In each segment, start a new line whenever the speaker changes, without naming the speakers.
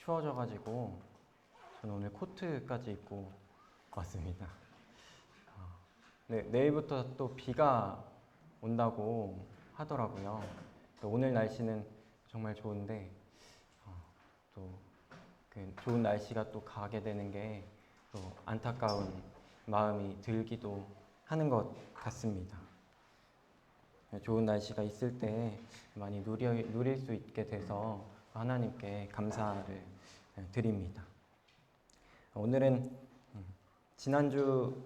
추워져가지고 저는 오늘 코트까지 입고 왔습니다. 네, 내일부터 또 비가 온다고 하더라고요. 또 오늘 날씨는 정말 좋은데 또 그 좋은 날씨가 또 가게 되는 게 또 안타까운 마음이 들기도 하는 것 같습니다. 좋은 날씨가 있을 때 많이 누릴 수 있게 돼서 하나님께 감사를 드립니다. 오늘은 지난주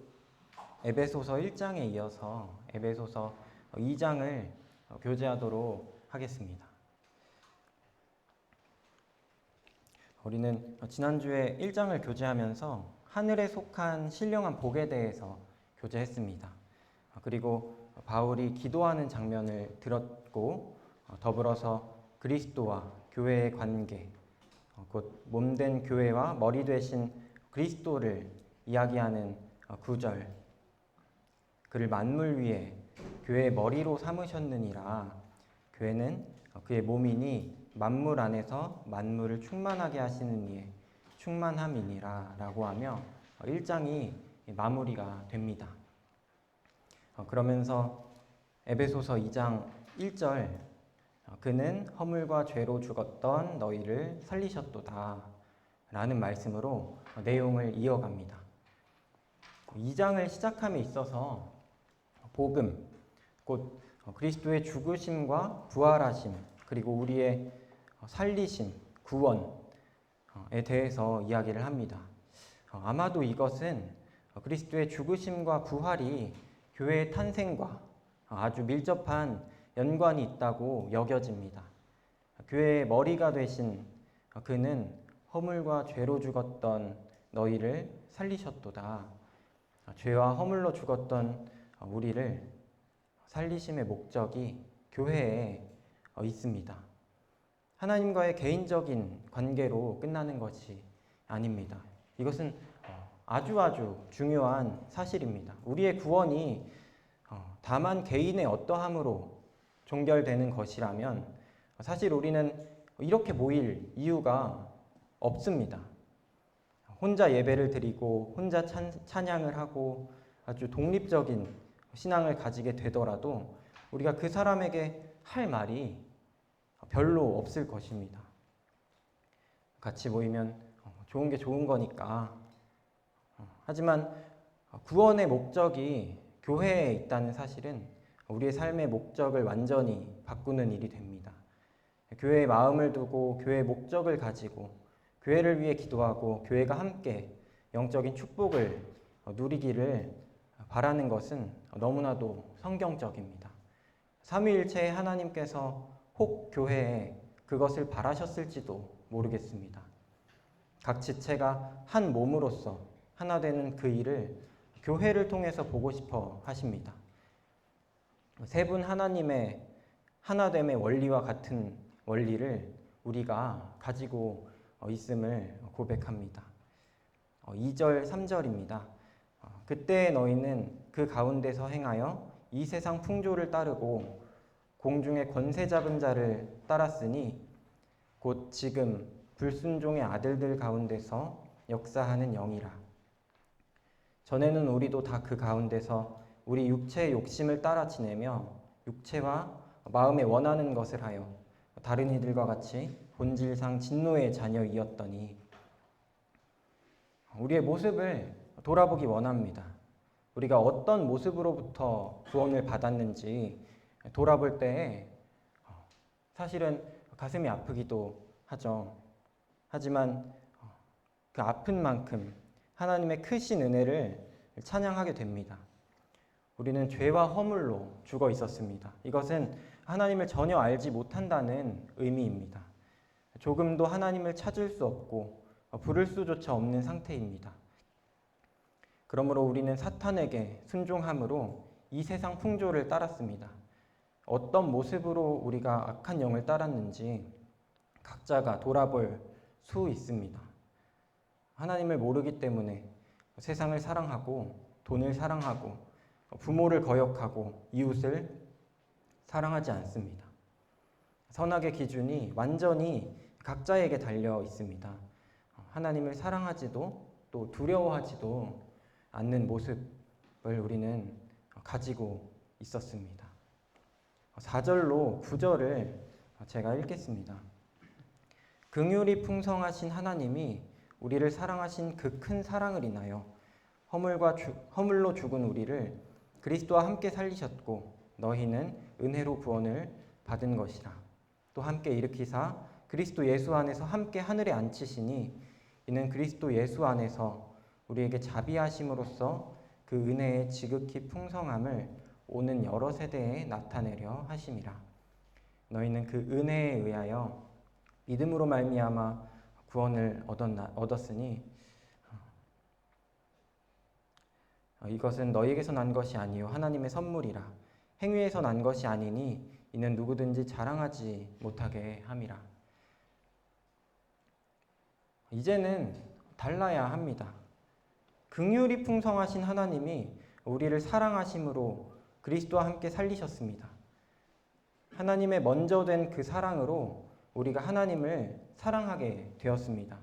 에베소서 1장에 이어서 에베소서 2장을 교제하도록 하겠습니다. 우리는 지난주에 1장을 교제하면서 하늘에 속한 신령한 복에 대해서 교제했습니다. 그리고 바울이 기도하는 장면을 들었고 더불어서 그리스도와 교회의 관계, 곧 몸된 교회와 머리 되신 그리스도를 이야기하는 구절, 그를 만물 위에 교회의 머리로 삼으셨느니라. 교회는 그의 몸이니 만물 안에서 만물을 충만하게 하시는 이의 충만함이니라 라고 하며 1장이 마무리가 됩니다. 그러면서 에베소서 2장 1절, 그는 허물과 죄로 죽었던 너희를 살리셨도다 라는 말씀으로 내용을 이어갑니다. 2장을 시작함에 있어서 복음, 곧 그리스도의 죽으심과 부활하심, 그리고 우리의 살리심, 구원에 대해서 이야기를 합니다. 아마도 이것은 그리스도의 죽으심과 부활이 교회의 탄생과 아주 밀접한 연관이 있다고 여겨집니다. 교회의 머리가 되신 그는 허물과 죄로 죽었던 너희를 살리셨도다. 죄와 허물로 죽었던 우리를 살리심의 목적이 교회에 있습니다. 하나님과의 개인적인 관계로 끝나는 것이 아닙니다. 이것은 아주 중요한 사실입니다. 우리의 구원이 다만 개인의 어떠함으로 종결되는 것이라면 사실 우리는 이렇게 모일 이유가 없습니다. 혼자 예배를 드리고 혼자 찬양을 하고 아주 독립적인 신앙을 가지게 되더라도 우리가 그 사람에게 할 말이 별로 없을 것입니다. 같이 모이면 좋은 게 좋은 거니까. 하지만 구원의 목적이 교회에 있다는 사실은 우리의 삶의 목적을 완전히 바꾸는 일이 됩니다. 교회의 마음을 두고 교회의 목적을 가지고 교회를 위해 기도하고 교회가 함께 영적인 축복을 누리기를 바라는 것은 너무나도 성경적입니다. 삼위일체의 하나님께서 혹 교회에 그것을 바라셨을지도 모르겠습니다. 각 지체가 한 몸으로서 하나 되는 그 일을 교회를 통해서 보고 싶어 하십니다. 세 분 하나님의 하나됨의 원리와 같은 원리를 우리가 가지고 있음을 고백합니다. 2절, 3절입니다. 그때 너희는 그 가운데서 행하여 이 세상 풍조를 따르고 공중의 권세 잡은 자를 따랐으니 곧 지금 불순종의 아들들 가운데서 역사하는 영이라. 전에는 우리도 다 그 가운데서 우리 육체의 욕심을 따라 지내며 육체와 마음에 원하는 것을 하여 다른 이들과 같이 본질상 진노의 자녀이었더니. 우리의 모습을 돌아보기 원합니다. 우리가 어떤 모습으로부터 구원을 받았는지 돌아볼 때 사실은 가슴이 아프기도 하죠. 하지만 그 아픈 만큼 하나님의 크신 은혜를 찬양하게 됩니다. 우리는 죄와 허물로 죽어 있었습니다. 이것은 하나님을 전혀 알지 못한다는 의미입니다. 조금도 하나님을 찾을 수 없고 부를 수조차 없는 상태입니다. 그러므로 우리는 사탄에게 순종함으로 이 세상 풍조를 따랐습니다. 어떤 모습으로 우리가 악한 영을 따랐는지 각자가 돌아볼 수 있습니다. 하나님을 모르기 때문에 세상을 사랑하고 돈을 사랑하고 부모를 거역하고 이웃을 사랑하지 않습니다. 선악의 기준이 완전히 각자에게 달려 있습니다. 하나님을 사랑하지도 또 두려워하지도 않는 모습을 우리는 가지고 있었습니다. 4절로 9절을 제가 읽겠습니다. 긍휼이 풍성하신 하나님이 우리를 사랑하신 그 큰 사랑을 인하여 허물로 죽은 우리를 그리스도와 함께 살리셨고 너희는 은혜로 구원을 받은 것이라. 또 함께 일으키사 그리스도 예수 안에서 함께 하늘에 앉히시니 이는 그리스도 예수 안에서 우리에게 자비하심으로써 그 은혜의 지극히 풍성함을 오는 여러 세대에 나타내려 하심이라. 너희는 그 은혜에 의하여 믿음으로 말미암아 구원을 얻었으니 이것은 너희에게서 난 것이 아니요 하나님의 선물이라. 행위에서 난 것이 아니니 이는 누구든지 자랑하지 못하게 함이라. 이제는 달라야 합니다. 긍휼이 풍성하신 하나님이 우리를 사랑하심으로 그리스도와 함께 살리셨습니다. 하나님의 먼저 된 그 사랑으로 우리가 하나님을 사랑하게 되었습니다.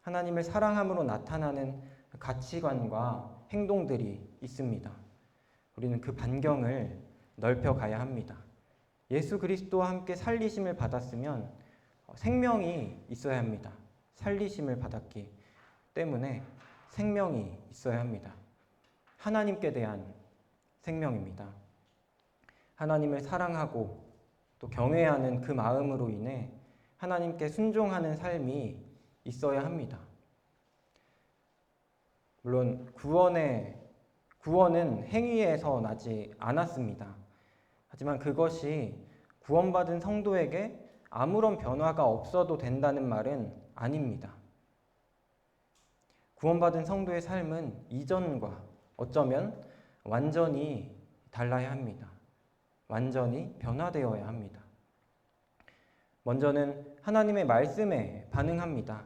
하나님을 사랑함으로 나타나는 가치관과 행동들이 있습니다. 우리는 그 반경을 넓혀가야 합니다. 예수 그리스도와 함께 살리심을 받았으면 생명이 있어야 합니다. 살리심을 받았기 때문에 생명이 있어야 합니다. 하나님께 대한 생명입니다. 하나님을 사랑하고 또 경외하는 그 마음으로 인해 하나님께 순종하는 삶이 있어야 합니다. 물론 구원은 행위에서 나지 않았습니다. 하지만 그것이 구원받은 성도에게 아무런 변화가 없어도 된다는 말은 아닙니다. 구원받은 성도의 삶은 이전과 어쩌면 완전히 달라야 합니다. 완전히 변화되어야 합니다. 먼저는 하나님의 말씀에 반응합니다.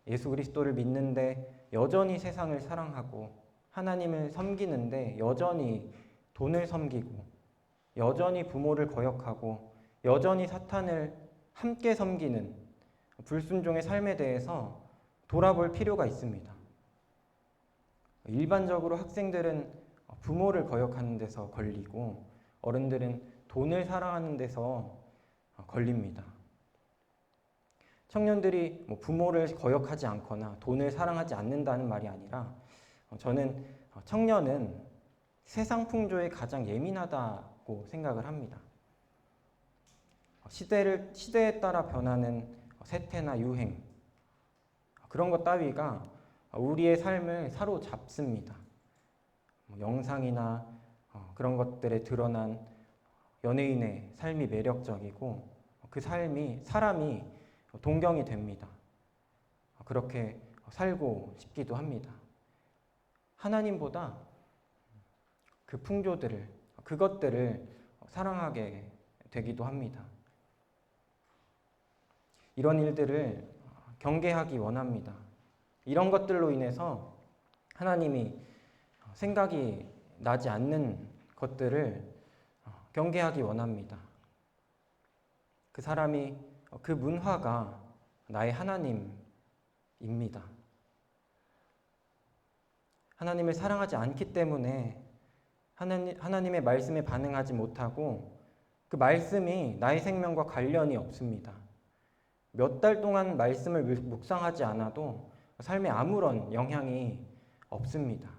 예수 그리스도를 믿는데 여전히 세상을 사랑하고 하나님을 섬기는데 여전히 돈을 섬기고 여전히 부모를 거역하고 여전히 사탄을 함께 섬기는 불순종의 삶에 대해서 돌아볼 필요가 있습니다. 일반적으로 학생들은 부모를 거역하는 데서 걸리고 어른들은 돈을 사랑하는 데서 걸립니다. 청년들이 부모를 거역하지 않거나 돈을 사랑하지 않는다는 말이 아니라 저는 청년은 세상 풍조에 가장 예민하다고 생각을 합니다. 시대에 따라 변하는 세태나 유행 그런 것 따위가 우리의 삶을 사로잡습니다. 영상이나 그런 것들에 드러난 연예인의 삶이 매력적이고 그 사람이 동경이 됩니다. 그렇게 살고 싶기도 합니다. 하나님보다 그 풍조들을, 그것들을 사랑하게 되기도 합니다. 이런 일들을 경계하기 원합니다. 이런 것들로 인해서 하나님이 생각이 나지 않는 것들을 경계하기 원합니다. 그 사람이, 그 문화가 나의 하나님입니다. 하나님을 사랑하지 않기 때문에 하나님의 말씀에 반응하지 못하고 그 말씀이 나의 생명과 관련이 없습니다. 몇 달 동안 말씀을 묵상하지 않아도 삶에 아무런 영향이 없습니다.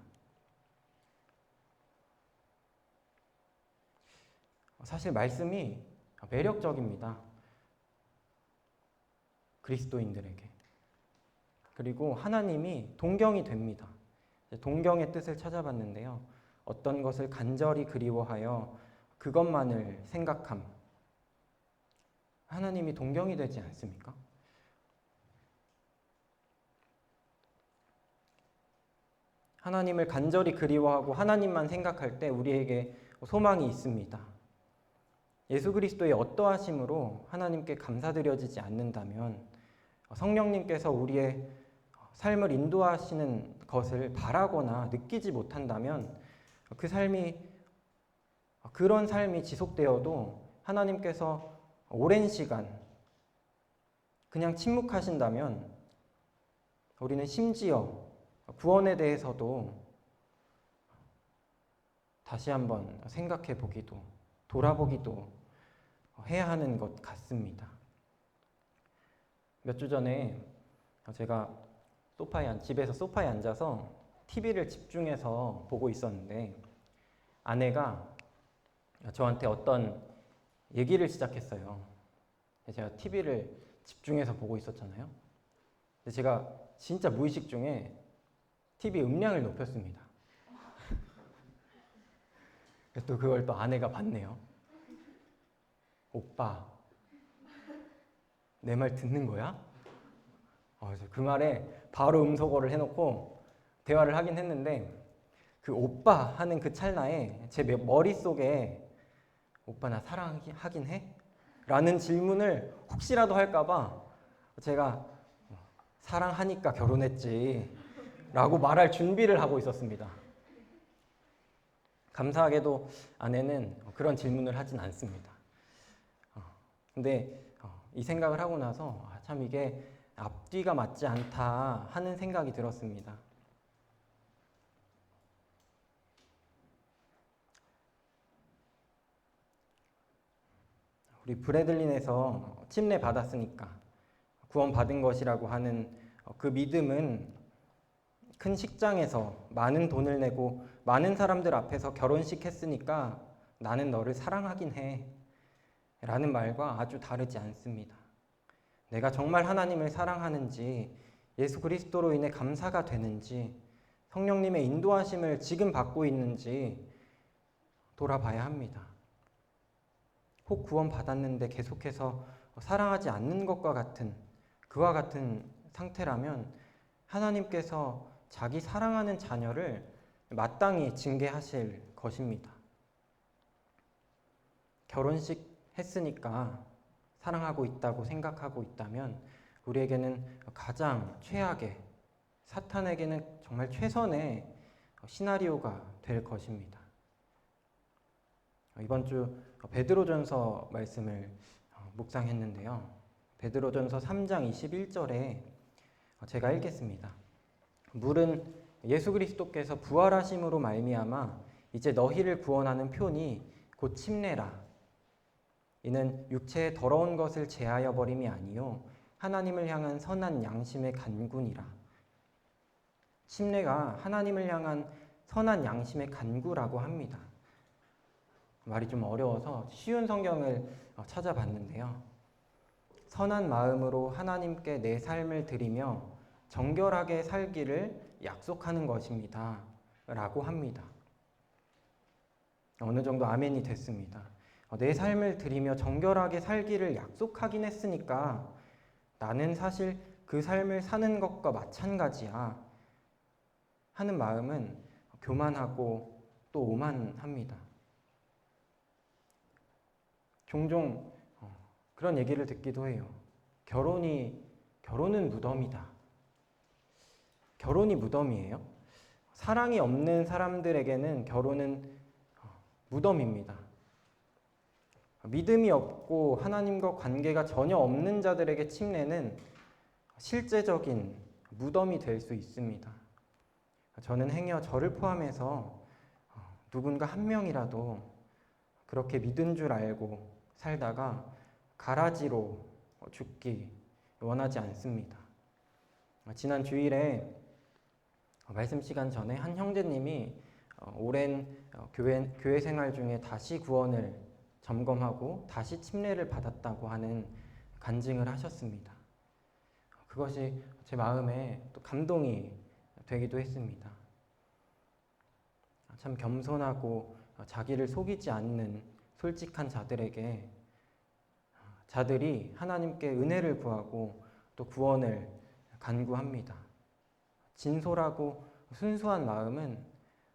사실 말씀이 매력적입니다. 그리스도인들에게. 그리고 하나님이 동경이 됩니다. 동경의 뜻을 찾아봤는데요. 어떤 것을 간절히 그리워하여 그것만을 생각함. 하나님이 동경이 되지 않습니까? 하나님을 간절히 그리워하고 하나님만 생각할 때 우리에게 소망이 있습니다. 예수 그리스도의 어떠하심으로 하나님께 감사드려지지 않는다면 성령님께서 우리의 삶을 인도하시는 것을 바라거나 느끼지 못한다면 그런 삶이 지속되어도 하나님께서 오랜 시간 그냥 침묵하신다면 우리는 심지어 구원에 대해서도 다시 한번 생각해 보기도, 돌아보기도 해야 하는 것 같습니다. 몇 주 전에 제가 집에서 소파에 앉아서 TV를 집중해서 보고 있었는데 아내가 저한테 어떤 얘기를 시작했어요. 제가 TV를 집중해서 보고 있었잖아요. 근데 제가 진짜 무의식 중에 TV 음량을 높였습니다. 또 그걸 또 아내가 봤네요. 오빠, 내 말 듣는 거야? 그 말에 바로 음소거를 해놓고 대화를 하긴 했는데 그 오빠 하는 그 찰나에 제 머릿속에 오빠 나 사랑하긴 해? 라는 질문을 혹시라도 할까봐 제가 사랑하니까 결혼했지 라고 말할 준비를 하고 있었습니다. 감사하게도 아내는 그런 질문을 하진 않습니다. 근데 이 생각을 하고 나서 참 이게 앞뒤가 맞지 않다 하는 생각이 들었습니다. 우리 브래들린에서 침례 받았으니까 구원 받은 것이라고 하는 그 믿음은 큰 식장에서 많은 돈을 내고 많은 사람들 앞에서 결혼식 했으니까 나는 너를 사랑하긴 해 라는 말과 아주 다르지 않습니다. 내가 정말 하나님을 사랑하는지, 예수 그리스도로 인해 감사가 되는지, 성령님의 인도하심을 지금 받고 있는지 돌아봐야 합니다. 혹 구원 받았는데 계속해서 사랑하지 않는 것과 같은 그와 같은 상태라면 하나님께서 자기 사랑하는 자녀를 마땅히 징계하실 것입니다. 결혼식 했으니까 사랑하고 있다고 생각하고 있다면 우리에게는 가장 최악의, 사탄에게는 정말 최선의 시나리오가 될 것입니다. 이번 주 베드로전서 말씀을 묵상했는데요. 베드로전서 3장 21절에 제가 읽겠습니다. 물은 예수 그리스도께서 부활하심으로 말미암아 이제 너희를 구원하는 표니 곧 침례라. 이는 육체의 더러운 것을 제하여 버림이 아니요 하나님을 향한 선한 양심의 간구니라. 침례가 하나님을 향한 선한 양심의 간구라고 합니다. 말이 좀 어려워서 쉬운 성경을 찾아봤는데요. 선한 마음으로 하나님께 내 삶을 드리며 정결하게 살기를 약속하는 것입니다. 라고 합니다. 어느 정도 아멘이 됐습니다. 내 삶을 드리며 정결하게 살기를 약속하긴 했으니까 나는 사실 그 삶을 사는 것과 마찬가지야 하는 마음은 교만하고 또 오만합니다. 종종 그런 얘기를 듣기도 해요. 결혼은 무덤이다. 결혼이 무덤이에요? 사랑이 없는 사람들에게는 결혼은 무덤입니다. 믿음이 없고 하나님과 관계가 전혀 없는 자들에게 침례는 실제적인 무덤이 될 수 있습니다. 저는 행여 저를 포함해서 누군가 한 명이라도 그렇게 믿은 줄 알고 살다가 가라지로 죽기 원하지 않습니다. 지난 주일에 말씀 시간 전에 한 형제님이 오랜 교회 생활 중에 다시 구원을 점검하고 다시 침례를 받았다고 하는 간증을 하셨습니다. 그것이 제 마음에 또 감동이 되기도 했습니다. 참 겸손하고 자기를 속이지 않는 솔직한 자들에게 자들이 하나님께 은혜를 구하고 또 구원을 간구합니다. 진솔하고 순수한 마음은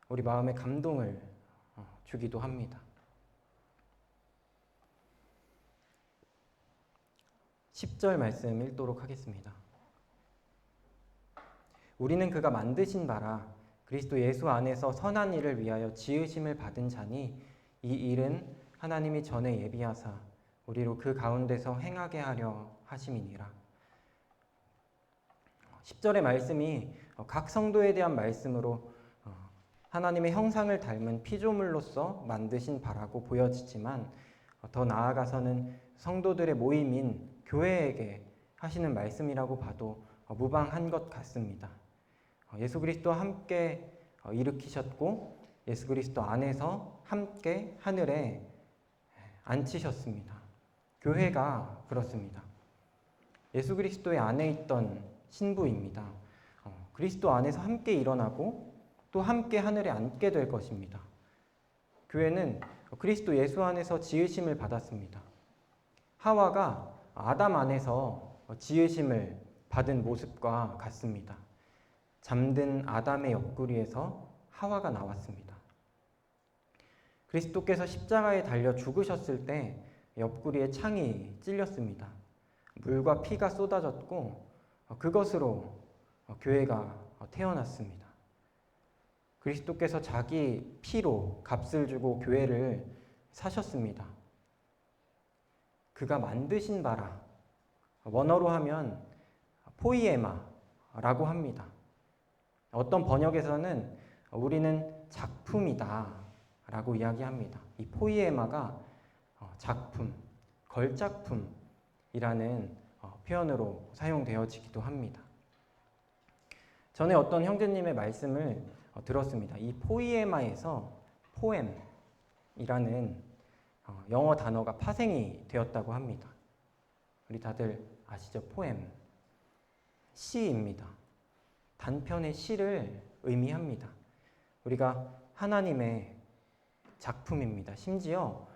우리 마음에 감동을 주기도 합니다. 10절 말씀 읽도록 하겠습니다. 우리는 그가 만드신 바라 그리스도 예수 안에서 선한 일을 위하여 지으심을 받은 자니 이 일은 하나님이 전에 예비하사 우리로 그 가운데서 행하게 하려 하심이니라. 10절의 말씀이 각 성도에 대한 말씀으로 하나님의 형상을 닮은 피조물로서 만드신 바라고 보여지지만 더 나아가서는 성도들의 모임인 교회에게 하시는 말씀이라고 봐도 무방한 것 같습니다. 예수 그리스도와 함께 일으키셨고 예수 그리스도 안에서 함께 하늘에 앉히셨습니다. 교회가 그렇습니다. 예수 그리스도의 안에 있던 신부입니다. 그리스도 안에서 함께 일어나고 또 함께 하늘에 앉게 될 것입니다. 교회는 그리스도 예수 안에서 지으심을 받았습니다. 하와가 아담 안에서 지으심을 받은 모습과 같습니다. 잠든 아담의 옆구리에서 하와가 나왔습니다. 그리스도께서 십자가에 달려 죽으셨을 때 옆구리에 창이 찔렸습니다. 물과 피가 쏟아졌고 그것으로 교회가 태어났습니다. 그리스도께서 자기 피로 값을 주고 교회를 사셨습니다. 그가 만드신 바라, 원어로 하면 포이에마라고 합니다. 어떤 번역에서는 우리는 작품이다 라고 이야기합니다. 이 포이에마가 작품, 걸작품이라는 표현으로 사용되어지기도 합니다. 전에 어떤 형제님의 말씀을 들었습니다. 이 포이에마에서 포엠이라는 영어 단어가 파생이 되었다고 합니다. 우리 다들 아시죠? 포엠. 시입니다. 단편의 시를 의미합니다. 우리가 하나님의 작품입니다. 심지어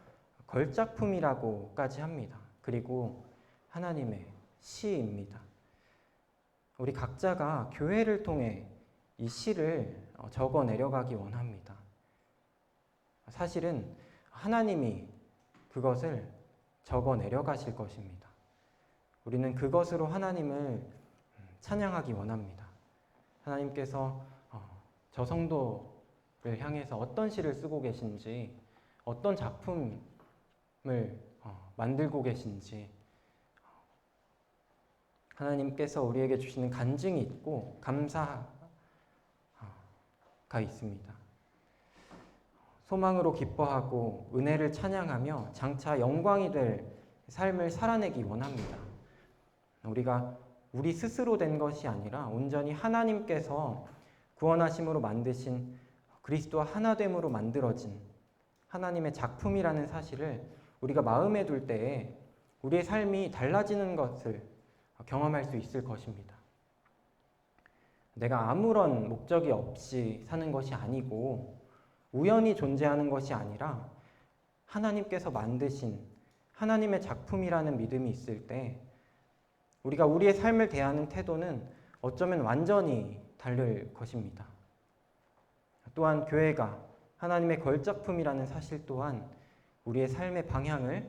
걸작품이라고까지 합니다. 그리고 하나님의 시입니다. 우리 각자가 교회를 통해 이 시를 적어 내려가기 원합니다. 사실은 하나님이 그것을 적어 내려가실 것입니다. 우리는 그것으로 하나님을 찬양하기 원합니다. 하나님께서 저 성도를 향해서 어떤 시를 쓰고 계신지, 어떤 작품을 만들고 계신지, 하나님께서 우리에게 주시는 간증이 있고 감사가 있습니다. 소망으로 기뻐하고 은혜를 찬양하며 장차 영광이 될 삶을 살아내기 원합니다. 우리가 우리 스스로 된 것이 아니라 온전히 하나님께서 구원하심으로 만드신 그리스도와 하나됨으로 만들어진 하나님의 작품이라는 사실을 우리가 마음에 둘 때에 우리의 삶이 달라지는 것을 경험할 수 있을 것입니다. 내가 아무런 목적이 없이 사는 것이 아니고 우연히 존재하는 것이 아니라 하나님께서 만드신 하나님의 작품이라는 믿음이 있을 때 우리가 우리의 삶을 대하는 태도는 어쩌면 완전히 다를 것입니다. 또한 교회가 하나님의 걸작품이라는 사실 또한 우리의 삶의 방향을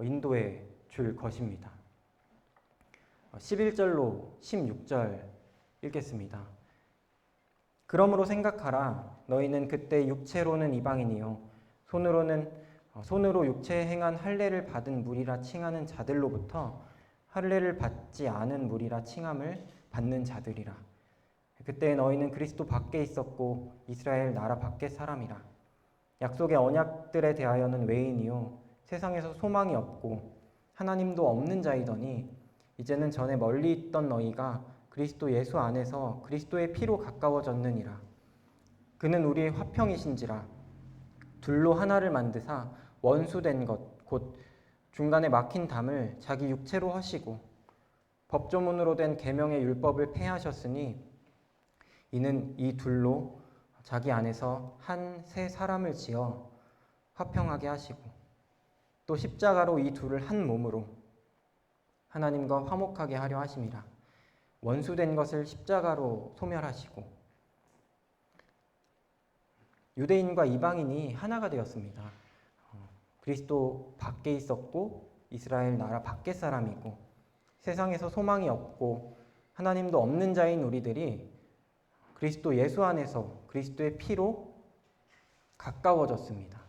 인도해 줄 것입니다. 11절로 16절 읽겠습니다. 그러므로 생각하라. 너희는 그때 육체로는 이방인이요 손으로 육체에 행한 할례를 받은 무리라 칭하는 자들로부터 할례를 받지 않은 무리라 칭함을 받는 자들이라. 그때 너희는 그리스도 밖에 있었고 이스라엘 나라 밖의 사람이라. 약속의 언약들에 대하여는 외인이요 세상에서 소망이 없고 하나님도 없는 자이더니 이제는 전에 멀리 있던 너희가 그리스도 예수 안에서 그리스도의 피로 가까워졌느니라. 그는 우리의 화평이신지라. 둘로 하나를 만드사 원수된 것 곧 중간에 막힌 담을 자기 육체로 하시고 법조문으로 된 계명의 율법을 폐하셨으니 이는 이 둘로 자기 안에서 한 새 사람을 지어 화평하게 하시고 또 십자가로 이 둘을 한 몸으로 하나님과 화목하게 하려 하심이라. 원수된 것을 십자가로 소멸하시고 유대인과 이방인이 하나가 되었습니다. 그리스도 밖에 있었고 이스라엘 나라 밖의 사람이고 세상에서 소망이 없고 하나님도 없는 자인 우리들이 그리스도 예수 안에서 그리스도의 피로 가까워졌습니다.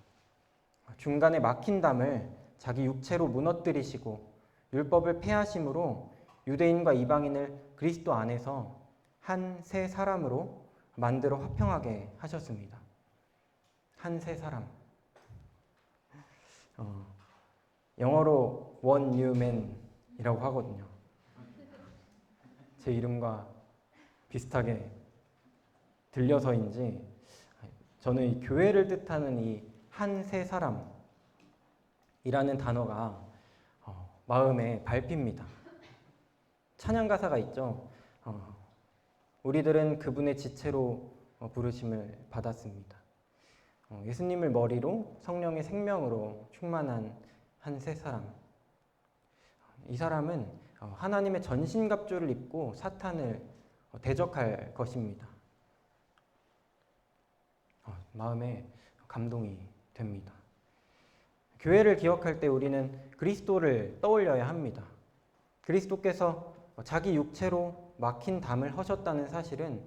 중간에 막힌 담을 자기 육체로 무너뜨리시고 율법을 폐하심으로 유대인과 이방인을 그리스도 안에서 한 새 사람으로 만들어 화평하게 하셨습니다. 한 새 사람. 영어로 one new man이라고 하거든요. 제 이름과 비슷하게 들려서인지 저는 이 교회를 뜻하는 이 한 새 사람이라는 단어가 마음에 밟힙니다. 찬양 가사가 있죠. 우리들은 그분의 지체로 부르심을 받았습니다. 예수님을 머리로 성령의 생명으로 충만한 한 새 사람. 이 사람은 하나님의 전신갑주를 입고 사탄을 대적할 것입니다. 마음에 감동이 됩니다. 교회를 기억할 때 우리는 그리스도를 떠올려야 합니다. 그리스도께서 자기 육체로 막힌 담을 허셨다는 사실은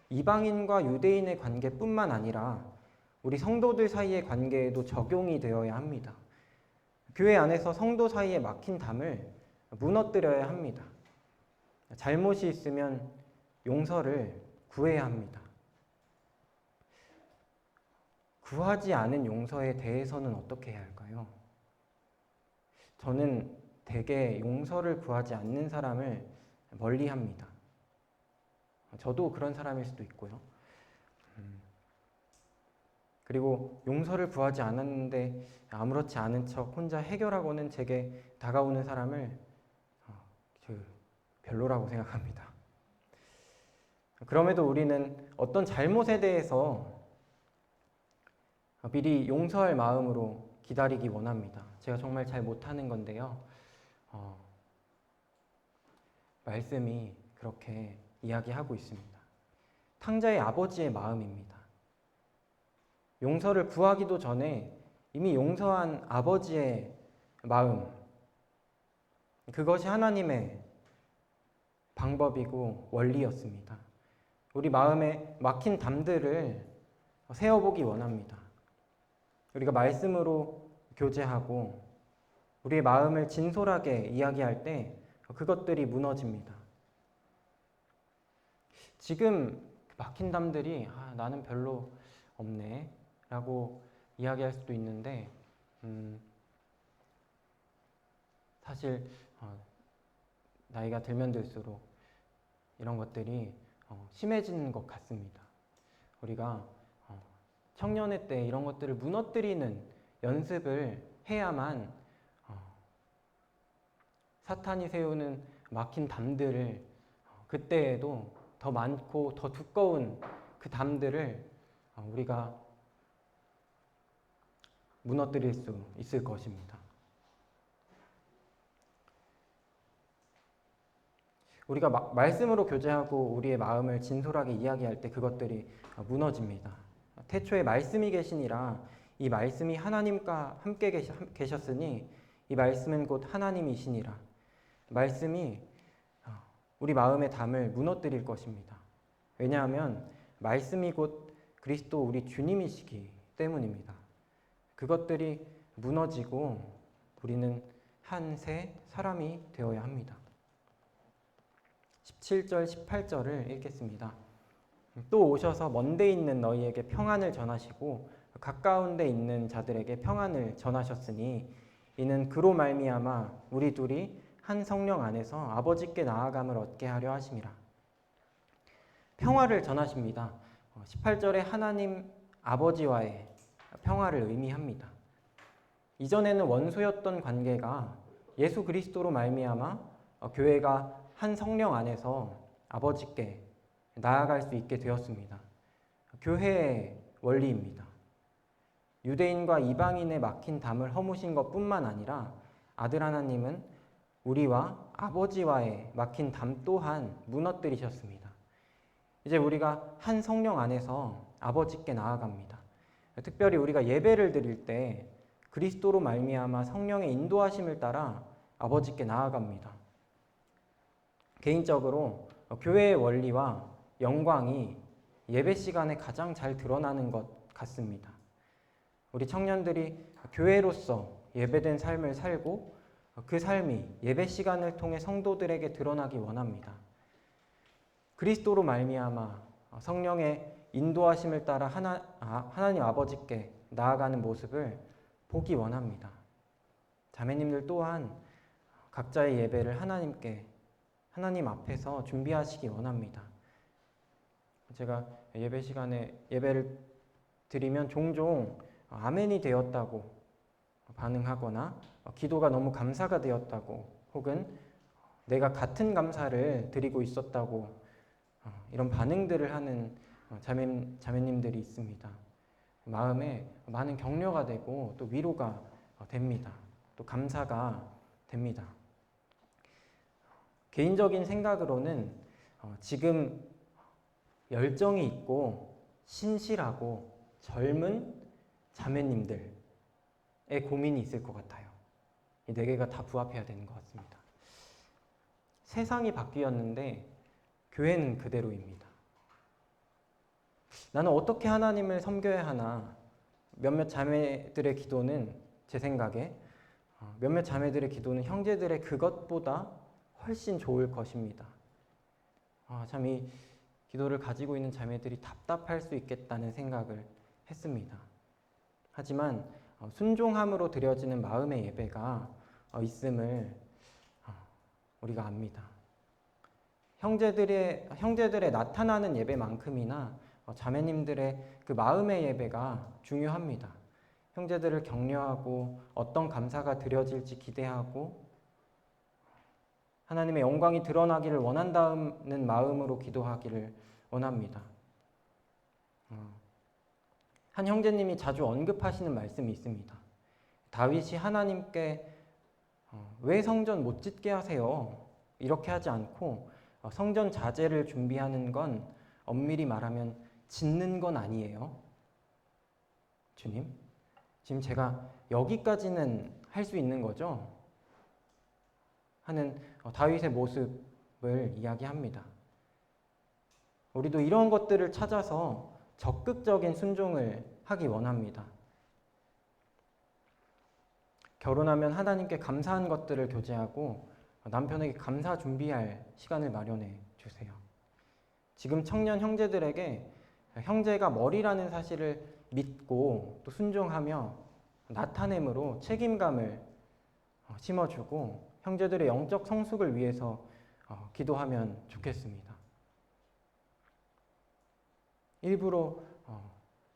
이방인과 유대인의 관계뿐만 아니라 우리 성도들 사이의 관계에도 적용이 되어야 합니다. 교회 안에서 성도 사이에 막힌 담을 무너뜨려야 합니다. 잘못이 있으면 용서를 구해야 합니다. 구하지 않은 용서에 대해서는 어떻게 해야 할까요? 저는 대개 용서를 구하지 않는 사람을 멀리합니다. 저도 그런 사람일 수도 있고요. 그리고 용서를 구하지 않았는데 아무렇지 않은 척 혼자 해결하고는 제게 다가오는 사람을 별로라고 생각합니다. 그럼에도 우리는 어떤 잘못에 대해서 미리 용서할 마음으로 기다리기 원합니다. 제가 정말 잘 못하는 건데요. 말씀이 그렇게 이야기하고 있습니다. 탕자의 아버지의 마음입니다. 용서를 구하기도 전에 이미 용서한 아버지의 마음, 그것이 하나님의 방법이고 원리였습니다. 우리 마음에 막힌 담들을 세워보기 원합니다. 우리가 말씀으로 교제하고 우리의 마음을 진솔하게 이야기할 때 그것들이 무너집니다. 지금 막힌 담들이 나는 별로 없네 라고 이야기할 수도 있는데 사실 나이가 들면 들수록 이런 것들이 심해지는 것 같습니다. 우리가 청년의 때 이런 것들을 무너뜨리는 연습을 해야만 사탄이 세우는 막힌 담들을 그때에도 더 많고 더 두꺼운 그 담들을 우리가 무너뜨릴 수 있을 것입니다. 우리가 말씀으로 교제하고 우리의 마음을 진솔하게 이야기할 때 그것들이 무너집니다. 태초에 말씀이 계시니라 이 말씀이 하나님과 함께 계셨으니 이 말씀은 곧 하나님이시니라. 말씀이 우리 마음의 담을 무너뜨릴 것입니다. 왜냐하면 말씀이 곧 그리스도 우리 주님이시기 때문입니다. 그것들이 무너지고 우리는 한 새 사람이 되어야 합니다. 17절, 18절을 읽겠습니다. 또 오셔서 먼데 있는 너희에게 평안을 전하시고 가까운 데 있는 자들에게 평안을 전하셨으니 이는 그로 말미암아 우리 둘이 한 성령 안에서 아버지께 나아감을 얻게 하려 하심이라. 평화를 전하십니다. 18절에 하나님 아버지와의 평화를 의미합니다. 이전에는 원수였던 관계가 예수 그리스도로 말미암아 교회가 한 성령 안에서 아버지께 나아갈 수 있게 되었습니다. 교회의 원리입니다. 유대인과 이방인의 막힌 담을 허무신 것뿐만 아니라 아들 하나님은 우리와 아버지와의 막힌 담 또한 무너뜨리셨습니다. 이제 우리가 한 성령 안에서 아버지께 나아갑니다. 특별히 우리가 예배를 드릴 때 그리스도로 말미암아 성령의 인도하심을 따라 아버지께 나아갑니다. 개인적으로 교회의 원리와 영광이 예배 시간에 가장 잘 드러나는 것 같습니다. 우리 청년들이 교회로서 예배된 삶을 살고 그 삶이 예배 시간을 통해 성도들에게 드러나기 원합니다. 그리스도로 말미암아 성령의 인도하심을 따라 하나님 아버지께 나아가는 모습을 보기 원합니다. 자매님들 또한 각자의 예배를 하나님 앞에서 준비하시기 원합니다. 제가 예배 시간에 예배를 드리면 종종 아멘이 되었다고 반응하거나 기도가 너무 감사가 되었다고 혹은 내가 같은 감사를 드리고 있었다고 이런 반응들을 하는 자매님들이 있습니다. 마음에 많은 격려가 되고 또 위로가 됩니다. 또 감사가 됩니다. 개인적인 생각으로는 지금 열정이 있고 신실하고 젊은 자매님들의 고민이 있을 것 같아요. 이 네 개가 다 부합해야 되는 것 같습니다. 세상이 바뀌었는데 교회는 그대로입니다. 나는 어떻게 하나님을 섬겨야 하나? 몇몇 자매들의 기도는 제 생각에 몇몇 자매들의 기도는 형제들의 그것보다 훨씬 좋을 것입니다. 참 이 기도를 가지고 있는 자매들이 답답할 수 있겠다는 생각을 했습니다. 하지만 순종함으로 드려지는 마음의 예배가 있음을 우리가 압니다. 형제들의 나타나는 예배만큼이나 자매님들의 그 마음의 예배가 중요합니다. 형제들을 격려하고 어떤 감사가 드려질지 기대하고 하나님의 영광이 드러나기를 원한다는 마음으로 기도하기를 원합니다. 한 형제님이 자주 언급하시는 말씀이 있습니다. 다윗이 하나님께 왜 성전 못 짓게 하세요? 이렇게 하지 않고 성전 자재를 준비하는 건 엄밀히 말하면 짓는 건 아니에요. 주님, 지금 제가 여기까지는 할 수 있는 거죠? 하는 다윗의 모습을 이야기합니다. 우리도 이런 것들을 찾아서 적극적인 순종을 하기 원합니다. 결혼하면 하나님께 감사한 것들을 교제하고 남편에게 감사 준비할 시간을 마련해 주세요. 지금 청년 형제들에게 형제가 머리라는 사실을 믿고 또 순종하며 나타냄으로 책임감을 심어주고 형제들의 영적 성숙을 위해서 기도하면 좋겠습니다. 일부러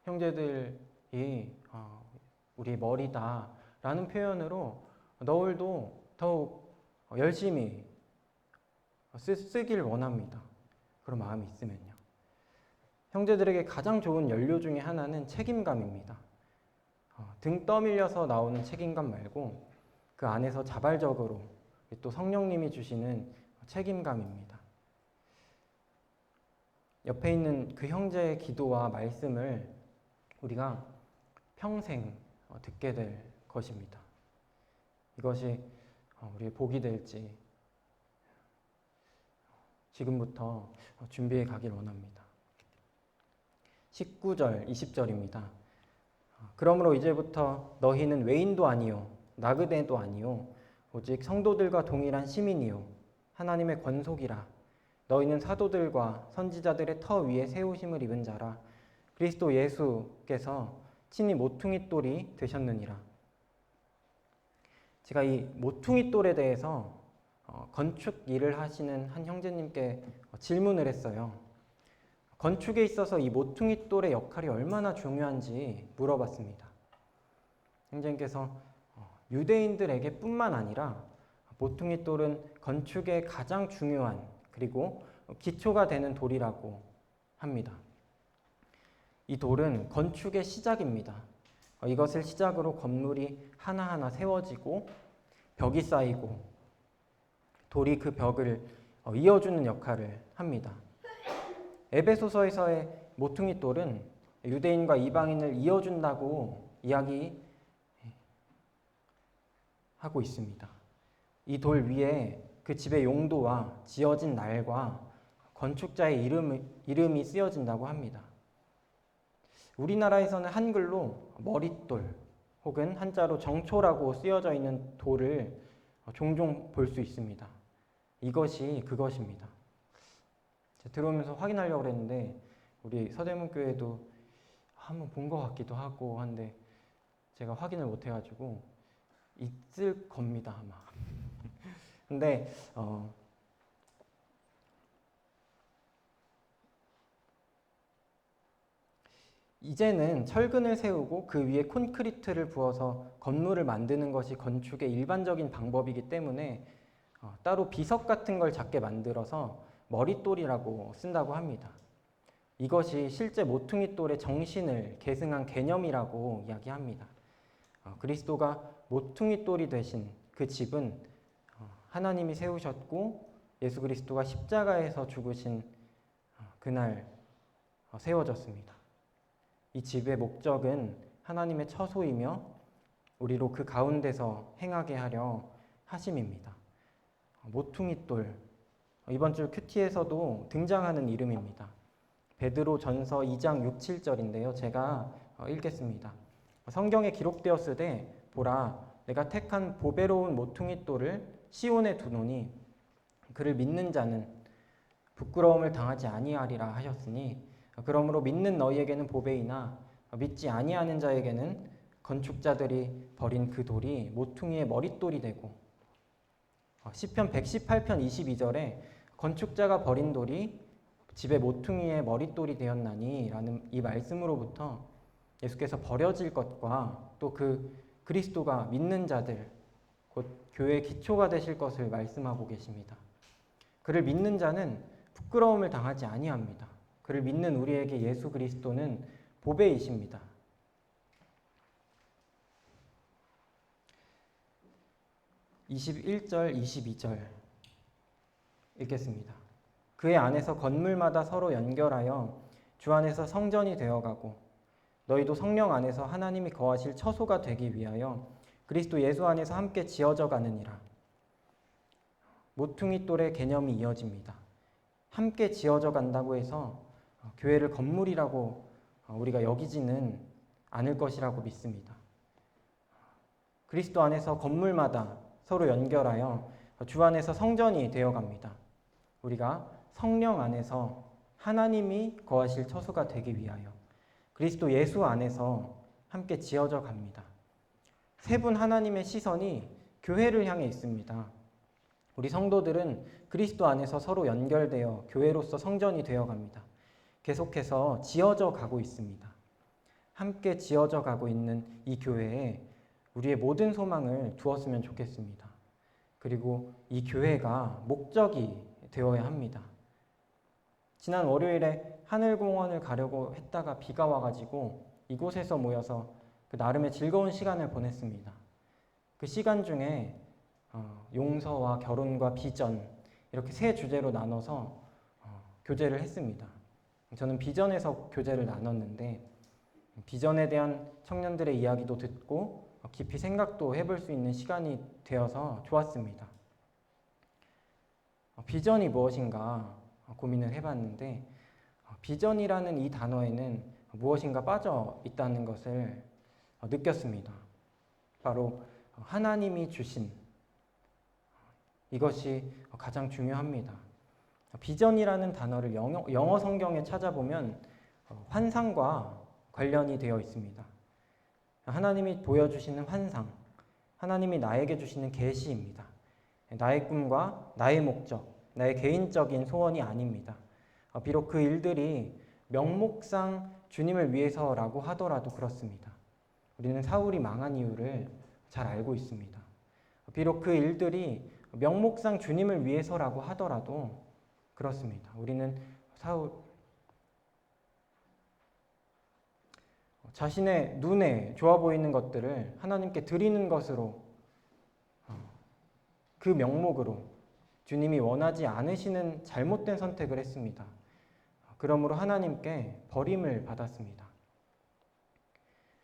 형제들이 우리 머리다라는 표현으로 너울도 더욱 열심히 쓰길 원합니다. 그런 마음이 있으면요. 형제들에게 가장 좋은 연료 중에 하나는 책임감입니다. 등 떠밀려서 나오는 책임감 말고 그 안에서 자발적으로 또 성령님이 주시는 책임감입니다. 옆에 있는 그 형제의 기도와 말씀을 우리가 평생 듣게 될 것입니다. 이것이 우리의 복이 될지 지금부터 준비해 가길 원합니다. 19절, 20절입니다. 그러므로 이제부터 너희는 외인도 아니요 나그네도 아니요 오직 성도들과 동일한 시민이요 하나님의 권속이라. 너희는 사도들과 선지자들의 터 위에 세우심을 입은 자라. 그리스도 예수께서 친히 모퉁이 돌이 되셨느니라. 제가 이 모퉁이 돌에 대해서 건축 일을 하시는 한 형제님께 질문을 했어요. 건축에 있어서 이 모퉁이 돌의 역할이 얼마나 중요한지 물어봤습니다. 형제님께서 유대인들에게 뿐만 아니라 모퉁이 돌은 건축의 가장 중요한 그리고 기초가 되는 돌이라고 합니다. 이 돌은 건축의 시작입니다. 이것을 시작으로 건물이 하나하나 세워지고 벽이 쌓이고 돌이 그 벽을 이어주는 역할을 합니다. 에베소서에서의 모퉁이 돌은 유대인과 이방인을 이어준다고 이야기하고 있습니다. 이 돌 위에 그 집의 용도와 지어진 날과 건축자의 이름이 쓰여진다고 합니다. 우리나라에서는 한글로 머릿돌 혹은 한자로 정초라고 쓰여져 있는 돌을 종종 볼 수 있습니다. 이것이 그것입니다. 들어오면서 확인하려고 그랬는데 우리 서대문교회도 한번 본 것 같기도 하고 한데 제가 확인을 못 해가지고 있을 겁니다 아마. 근데 이제는 철근을 세우고 그 위에 콘크리트를 부어서 건물을 만드는 것이 건축의 일반적인 방법이기 때문에 따로 비석 같은 걸 작게 만들어서 머릿돌이라고 쓴다고 합니다. 이것이 실제 모퉁이돌의 정신을 계승한 개념이라고 이야기합니다. 그리스도가 모퉁이돌이 되신 그 집은 하나님이 세우셨고 예수 그리스도가 십자가에서 죽으신 그날 세워졌습니다. 이 집의 목적은 하나님의 처소이며 우리로 그 가운데서 행하게 하려 하심입니다. 모퉁이돌, 이번 주 큐티에서도 등장하는 이름입니다. 베드로 전서 2장 6, 7절인데요. 제가 읽겠습니다. 성경에 기록되었으되 보라 내가 택한 보배로운 모퉁이돌을 시온에 두노니 그를 믿는 자는 부끄러움을 당하지 아니하리라 하셨으니 그러므로 믿는 너희에게는 보배이나 믿지 아니하는 자에게는 건축자들이 버린 그 돌이 모퉁이의 머릿돌이 되고 시편 118편 22절에 건축자가 버린 돌이 집의 모퉁이의 머릿돌이 되었나니 라는 이 말씀으로부터 예수께서 버려질 것과 또 그 그리스도가 믿는 자들 곧 교회의 기초가 되실 것을 말씀하고 계십니다. 그를 믿는 자는 부끄러움을 당하지 아니합니다. 그를 믿는 우리에게 예수 그리스도는 보배이십니다. (21절) (22절) 읽겠습니다. 그의 안에서 건물마다 서로 연결하여 주 안에서 성전이 되어가고 너희도 성령 안에서 하나님이 거하실 처소가 되기 위하여 그리스도 예수 안에서 함께 지어져 가느니라. 모퉁이돌의 개념이 이어집니다. 함께 지어져 간다고 해서 교회를 건물이라고 우리가 여기지는 않을 것이라고 믿습니다. 그리스도 안에서 건물마다 서로 연결하여 주 안에서 성전이 되어갑니다. 우리가 성령 안에서 하나님이 거하실 처소가 되기 위하여 그리스도 예수 안에서 함께 지어져 갑니다. 세 분 하나님의 시선이 교회를 향해 있습니다. 우리 성도들은 그리스도 안에서 서로 연결되어 교회로서 성전이 되어갑니다. 계속해서 지어져 가고 있습니다. 함께 지어져 가고 있는 이 교회에 우리의 모든 소망을 두었으면 좋겠습니다. 그리고 이 교회가 목적이 되어야 합니다. 지난 월요일에 하늘공원을 가려고 했다가 비가 와가지고 이곳에서 모여서 그 나름의 즐거운 시간을 보냈습니다. 그 시간 중에 용서와 결혼과 비전 이렇게 세 주제로 나눠서 교제를 했습니다. 저는 비전에서 교제를 나눴는데 비전에 대한 청년들의 이야기도 듣고 깊이 생각도 해볼 수 있는 시간이 되어서 좋았습니다. 비전이 무엇인가 고민을 해봤는데 비전이라는 이 단어에는 무엇인가 빠져 있다는 것을 느꼈습니다. 바로 하나님이 주신 이것이 가장 중요합니다. 비전이라는 단어를 영어 성경에 찾아보면 환상과 관련이 되어 있습니다. 하나님이 보여주시는 환상, 하나님이 나에게 주시는 계시입니다. 나의 꿈과 나의 목적, 나의 개인적인 소원이 아닙니다. 비록 그 일들이 명목상 주님을 위해서라고 하더라도 그렇습니다. 우리는 사울이 망한 이유를 잘 알고 있습니다. 비록 그 일들이 명목상 주님을 위해서라고 하더라도 그렇습니다. 우리는 자신의 눈에 좋아 보이는 것들을 하나님께 드리는 것으로 그 명목으로 주님이 원하지 않으시는 잘못된 선택을 했습니다. 그러므로 하나님께 버림을 받았습니다.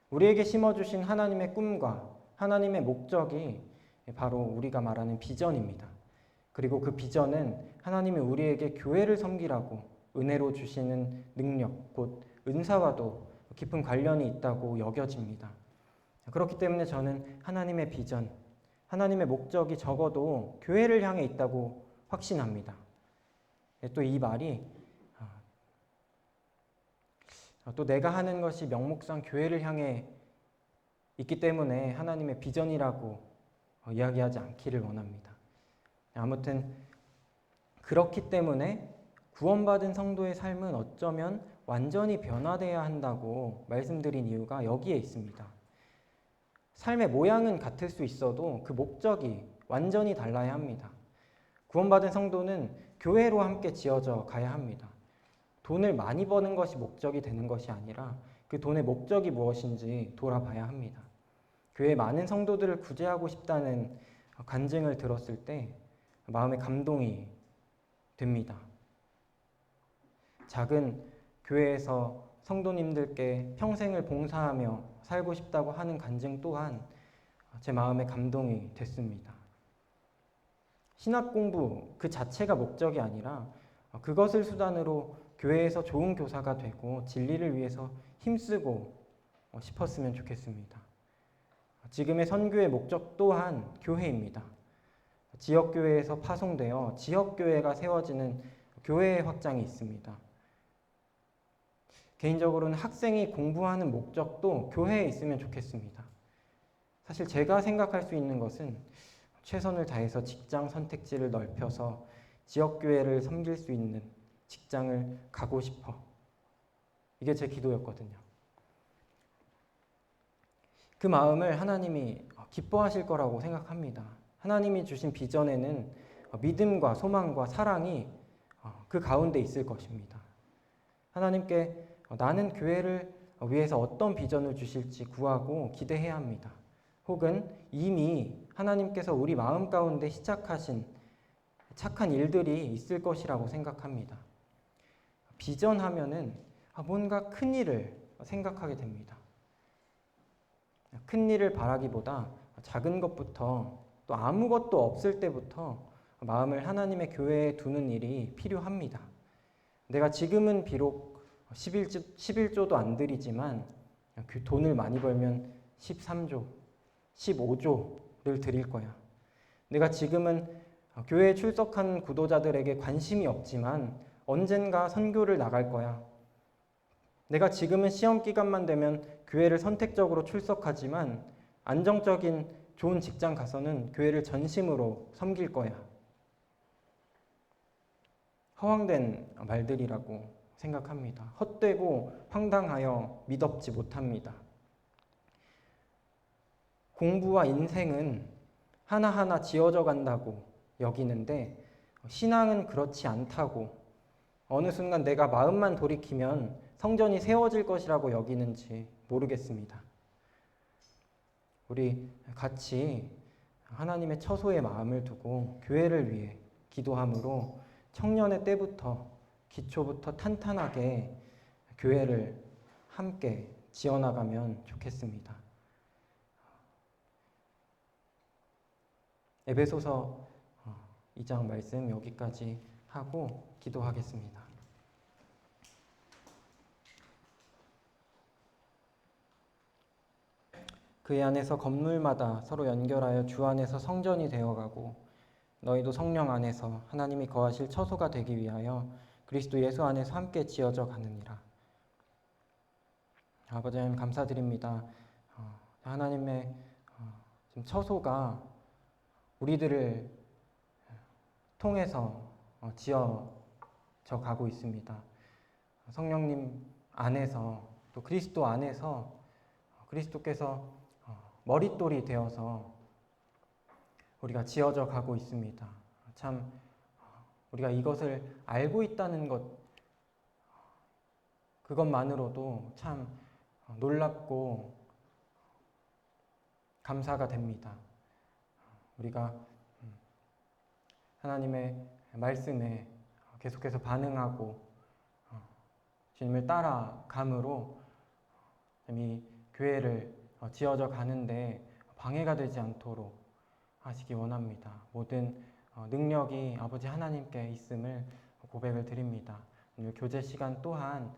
우리에게 심어주신 하나님의 꿈과 하나님의 목적이 바로 우리가 말하는 비전입니다. 그리고 그 비전은 하나님이 우리에게 교회를 섬기라고 은혜로 주시는 능력, 곧 은사와도 깊은 관련이 있다고 여겨집니다. 그렇기 때문에 저는 하나님의 비전, 하나님의 목적이 적어도 교회를 향해 있다고 확신합니다. 또 이 말이 또 내가 하는 것이 명목상 교회를 향해 있기 때문에 하나님의 비전이라고 이야기하지 않기를 원합니다. 아무튼 그렇기 때문에 구원받은 성도의 삶은 어쩌면 완전히 변화되어야 한다고 말씀드린 이유가 여기에 있습니다. 삶의 모양은 같을 수 있어도 그 목적이 완전히 달라야 합니다. 구원받은 성도는 교회로 함께 지어져 가야 합니다. 돈을 많이 버는 것이 목적이 되는 것이 아니라 그 돈의 목적이 무엇인지 돌아봐야 합니다. 교회 많은 성도들을 구제하고 싶다는 간증을 들었을 때 마음에 감동이 됩니다. 작은 교회에서 성도님들께 평생을 봉사하며 살고 싶다고 하는 간증 또한 제 마음에 감동이 됐습니다. 신학 공부 그 자체가 목적이 아니라 그것을 수단으로 교회에서 좋은 교사가 되고 진리를 위해서 힘쓰고 싶었으면 좋겠습니다. 지금의 선교의 목적 또한 교회입니다. 지역교회에서 파송되어 지역교회가 세워지는 교회의 확장이 있습니다. 개인적으로는 학생이 공부하는 목적도 교회에 있으면 좋겠습니다. 사실 제가 생각할 수 있는 것은 최선을 다해서 직장 선택지를 넓혀서 지역교회를 섬길 수 있는 직장을 가고 싶어. 이게 제 기도였거든요. 그 마음을 하나님이 기뻐하실 거라고 생각합니다. 하나님이 주신 비전에는 믿음과 소망과 사랑이 그 가운데 있을 것입니다. 하나님께 나는 교회를 위해서 어떤 비전을 주실지 구하고 기대해야 합니다. 혹은 이미 하나님께서 우리 마음 가운데 시작하신 착한 일들이 있을 것이라고 생각합니다. 비전하면은 뭔가 큰 일을 생각하게 됩니다. 큰 일을 바라기보다 작은 것부터 또 아무것도 없을 때부터 마음을 하나님의 교회에 두는 일이 필요합니다. 내가 지금은 비록 11조도 안 드리지만 그 돈을 많이 벌면 13조, 15조를 드릴 거야. 내가 지금은 교회에 출석하는 구도자들에게 관심이 없지만 언젠가 선교를 나갈 거야. 내가 지금은 시험 기간만 되면 교회를 선택적으로 출석하지만 안정적인 좋은 직장 가서는 교회를 전심으로 섬길 거야. 허황된 말들이라고 생각합니다. 헛되고 황당하여 미덥지 못합니다. 공부와 인생은 하나하나 지어져 간다고 여기는데 신앙은 그렇지 않다고 어느 순간 내가 마음만 돌이키면 성전이 세워질 것이라고 여기는지 모르겠습니다. 우리 같이 하나님의 처소에 마음을 두고 교회를 위해 기도함으로 청년의 때부터 기초부터 탄탄하게 교회를 함께 지어나가면 좋겠습니다. 에베소서 2장 말씀 여기까지 하고 기도하겠습니다. 그의 안에서 건물마다 서로 연결하여 주 안에서 성전이 되어가고 너희도 성령 안에서 하나님이 거하실 처소가 되기 위하여 그리스도 예수 안에서 함께 지어져 가느니라. 아버지 하나님 감사드립니다. 하나님의 처소가 우리들을 통해서 지어져 가고 있습니다. 성령님 안에서 또 그리스도 안에서 그리스도께서 머릿돌이 되어서 우리가 지어져 가고 있습니다. 참 우리가 이것을 알고 있다는 것 그것만으로도 참 놀랍고 감사가 됩니다. 우리가 하나님의 말씀에 계속해서 반응하고 주님을 따라감으로 이 교회를 지어져 가는데 방해가 되지 않도록 하시기 원합니다. 모든 능력이 아버지 하나님께 있음을 고백을 드립니다. 오늘 교제 시간 또한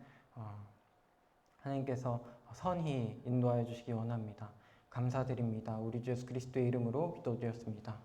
하나님께서 선히 인도하여 주시기 원합니다. 감사드립니다. 우리 주 예수 그리스도의 이름으로 기도드렸습니다.